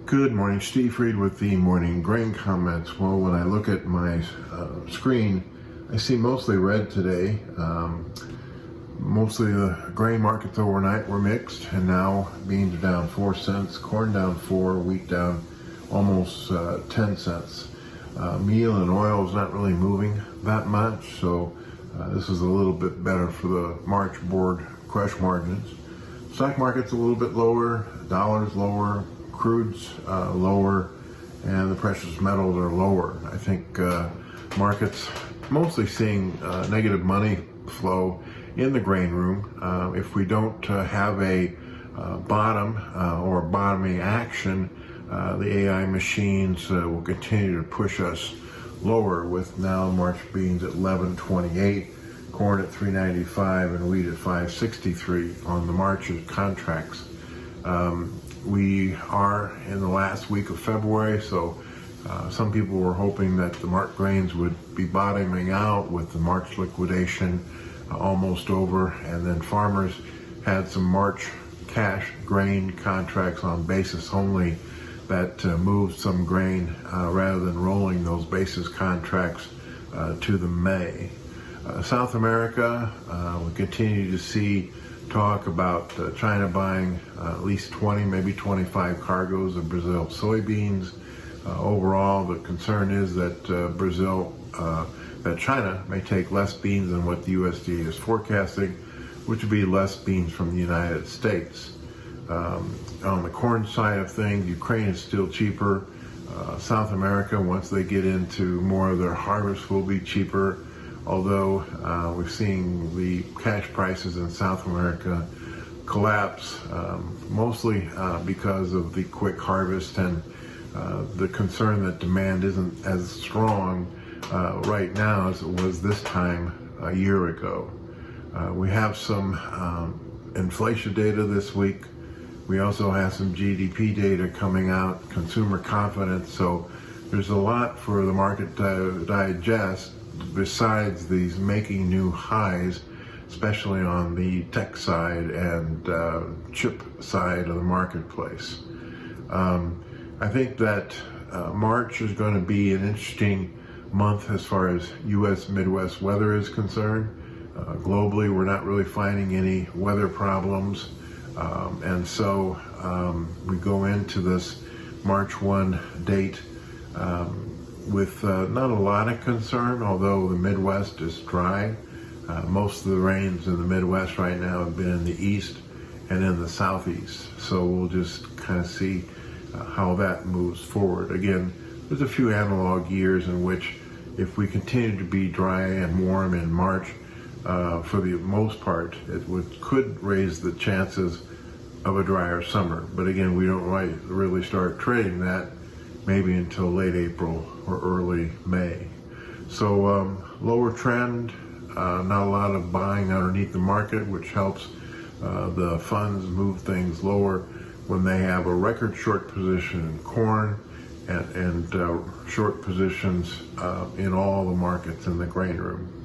Good morning, Steve Reed with the morning grain comments. Well, when I look at my screen, I see mostly red today. Mostly the grain markets overnight were mixed, and now beans are down 4 cents, corn down 4, wheat down almost 10 cents. Meal and oil is not really moving that much, so this is a little bit better for the March board crush margins. Stock market's a little bit lower, dollar's lower, crude's lower, and the precious metals are lower. I think markets mostly seeing negative money flow in the grain room. If we don't have a bottom or bottoming action, the AI machines will continue to push us lower, with now March beans at 11.28, corn at 3.95, and wheat at 5.63 on the March contracts. We are in the last week of February, so some people were hoping that the March grains would be bottoming out with the March liquidation almost over, and then farmers had some March cash grain contracts on basis only that moved some grain rather than rolling those basis contracts to the May. South America, we continue to see talk about China buying at least 20, maybe 25 cargoes of Brazil soybeans. Overall, the concern is that that China may take less beans than what the USDA is forecasting, which would be less beans from the United States. On the corn side of things, Ukraine is still cheaper. South America, once they get into more of their harvest, will be cheaper. Although we're seeing the cash prices in South America collapse, mostly because of the quick harvest and the concern that demand isn't as strong right now as it was this time a year ago. We have some inflation data this week. We also have some GDP data coming out, consumer confidence. So there's a lot for the market to digest besides these making new highs, especially on the tech side and chip side of the marketplace. I think that March is going to be an interesting month as far as U.S. Midwest weather is concerned. Globally, we're not really finding any weather problems. And so we go into this March 1 date with not a lot of concern, although the Midwest is dry. Most of the rains in the Midwest right now have been in the east and in the southeast. So we'll just kind of see how that moves forward. Again, there's a few analog years in which if we continue to be dry and warm in March, for the most part, it could raise the chances of a drier summer. But again, we don't really start trading that maybe until late April or early May. So lower trend, not a lot of buying underneath the market, which helps the funds move things lower when they have a record short position in corn and short positions in all the markets in the grain room.